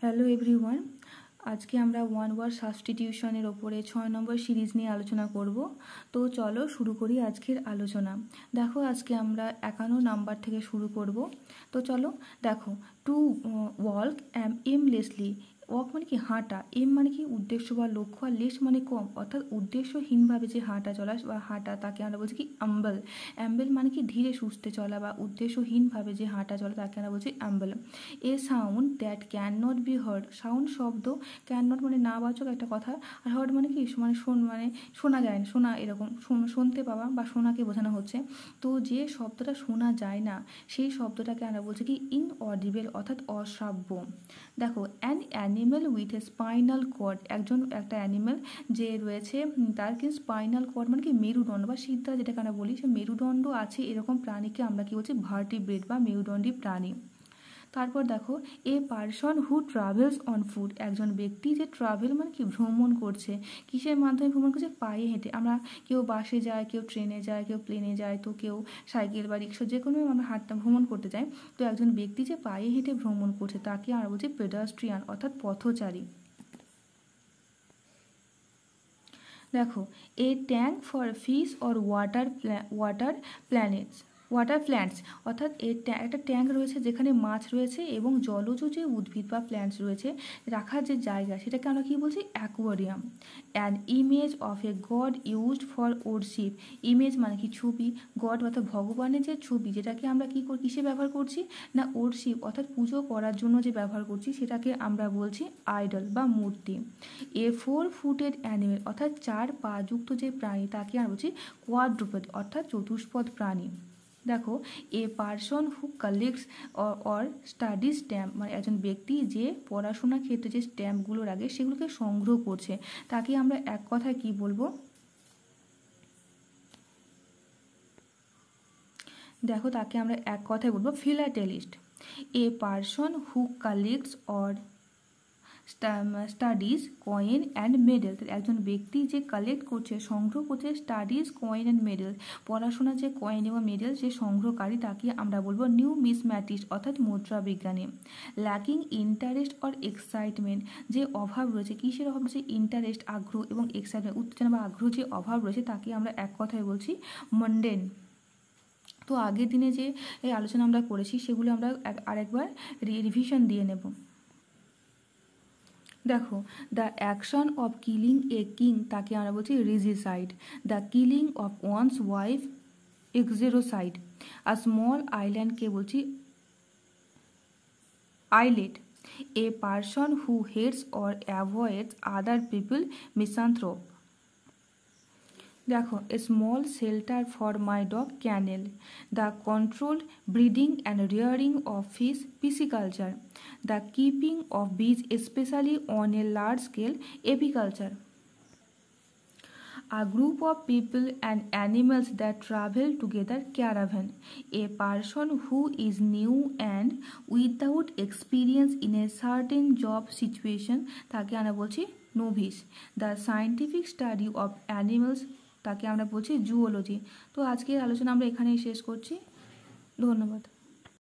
Hello everyone, আজকে আমরা one word সাবস্টিটিউশনের ওপরে 6 নম্বর সিরিজ নিয়ে আলোচনা করব। তো চলো শুরু করি আজকের আলোচনা। দেখো আজকে আমরা 51 নাম্বার থেকে শুরু করব। তো চলো দেখো, টু ওয়াক এমলেসলি। ওয়াক মানে কি হাঁটা, এম মানে কি উদ্দেশ্য বা লক্ষ্য, আর লেস মানে কম, অর্থাৎ উদ্দেশ্যহীনভাবে যে হাঁটা চলা বা হাঁটা তাকে আমরা বলছি কি অ্যাম্বল। অ্যাম্বল মানে কি ধীরে সুস্থে চলা বা উদ্দেশ্যহীনভাবে যে হাঁটা চলা তাকে আমরা বলছি amble. A sound that can not be heard. Sound শব্দ, ক্যান নট মানে না বাচক একটা কথা, আর হার্ড মানে কি মানে শোনা যায় না, শোনা এরকম শুনতে পাওয়া বা শোনাকে বোঝানো হচ্ছে। তো যে শব্দটা শোনা যায় না সেই শব্দটাকে আমরা বলছি কি ইনঅডিবল, অর্থাৎ অশ্রাব্য। দেখো, an animal with a spinal cord. একটা অ্যানিমেল যে রয়েছে তার কি স্পাইনাল কর্ড মানে কি মেরুদণ্ড বা সিদ্ধা যেটাকে আমরা বলি, সে মেরুদণ্ড আছে এরকম প্রাণীকে আমরা কি বলছি ভার্টিব্রেট বা মেরুদণ্ডী প্রাণী। তারপর দেখো, এ person who travels on foot. একজন ব্যক্তি যে ট্রাভেল মানে কি ভ্রমণ করছে, কিসের মাধ্যমে ভ্রমণ করছে? পায়ে হেঁটে। আমরা কেউ বাসে যায়, কেউ ট্রেনে যায়, কেউ প্লেনে যায়, তো কেউ সাইকেল বা রিক্সা, যে কোনো আমরা ভ্রমণ করতে যাই। তো একজন ব্যক্তি যে পায়ে হেঁটে ভ্রমণ করছে তাকে আমরা বলছি পেডাস্ট্রিয়ান, অর্থাৎ পথচারী। দেখো, এ tank for fish or water plants, অর্থাৎ একটা ট্যাঙ্ক রয়েছে যেখানে মাছ রয়েছে এবং জলজ যে উদ্ভিদ বা প্ল্যান্টস রয়েছে রাখার যে জায়গা সেটাকে আমরা কী বলছি? Aquarium. An image of A god used for worship. Image মানে কি ছবি, গড অর্থাৎ ভগবানের যে ছবি যেটাকে আমরা কিসে ব্যবহার করছি না ওরশিপ, অর্থাৎ পুজো করার জন্য যে ব্যবহার করছি সেটাকে আমরা বলছি আইডল বা মূর্তি। এ 4 ফুটেড অ্যানিমেল, অর্থাৎ 4 পা যুক্ত যে প্রাণী তাকে আমরা বলছি কোয়াড্রুপেড, অর্থাৎ চতুষ্পদ প্রাণী। দেখো, এ person who collects or study stamp, মানে একজন ব্যক্তি যে পড়াশোনার ক্ষেত্রে যে স্ট্যাম্পগুলো রাখে সেগুলোকে সংগ্রহ করছে তাকে আমরা এক কথায় কি বলবো? দেখো, তাকে আমরা এক কথায় বলবো philatelist. A person who collects or studies coin and medal. একজন ব্যক্তি যে কালেক্ট করছে, সংগ্রহ করছে স্টাডিজ কয়েন অ্যান্ড মেডেল, পড়াশোনার যে কয়েন এবং মেডেল যে সংগ্রহকারী তাকে আমরা বলবো নিউমিসম্যাটিস্ট, অর্থাৎ মুদ্রা বিজ্ঞানী। ল্যাকিং ইন্টারেস্ট অর এক্সাইটমেন্ট, যে অভাব রয়েছে, কিসের অভাব রয়েছে? ইন্টারেস্ট আগ্রহ এবং এক্সাইটমেন্ট উত্তেজনা বা আগ্রহ যে অভাব রয়েছে তাকে আমরা এক কথায় বলছি মন্ডেন। তো আগের দিনে যে এই আলোচনা আমরা করেছি সেগুলো আমরা আরেকবার রিভিশন দিয়ে নেব। দেখো, the action of killing a king তাকে আমরা বলছি regicide. The killing of one's wife uxoricide. আর স্মল আইল্যান্ডকে বলছি islet. A person who hates or avoids other people misanthrope. দেখো, a small shelter for my dog kennel. The controlled breeding and rearing of fish pisciculture. The keeping of bees specially on a large scale apiculture. A group of people and animals that travel together caravan. A person who is new and without experience in a certain job situation তাকে আমরা বলছি novice. The scientific study of animals তাকে আমরা বলছি zoology. তো আজকের আলোচনা আমরা এখানেই শেষ করছি। ধন্যবাদ।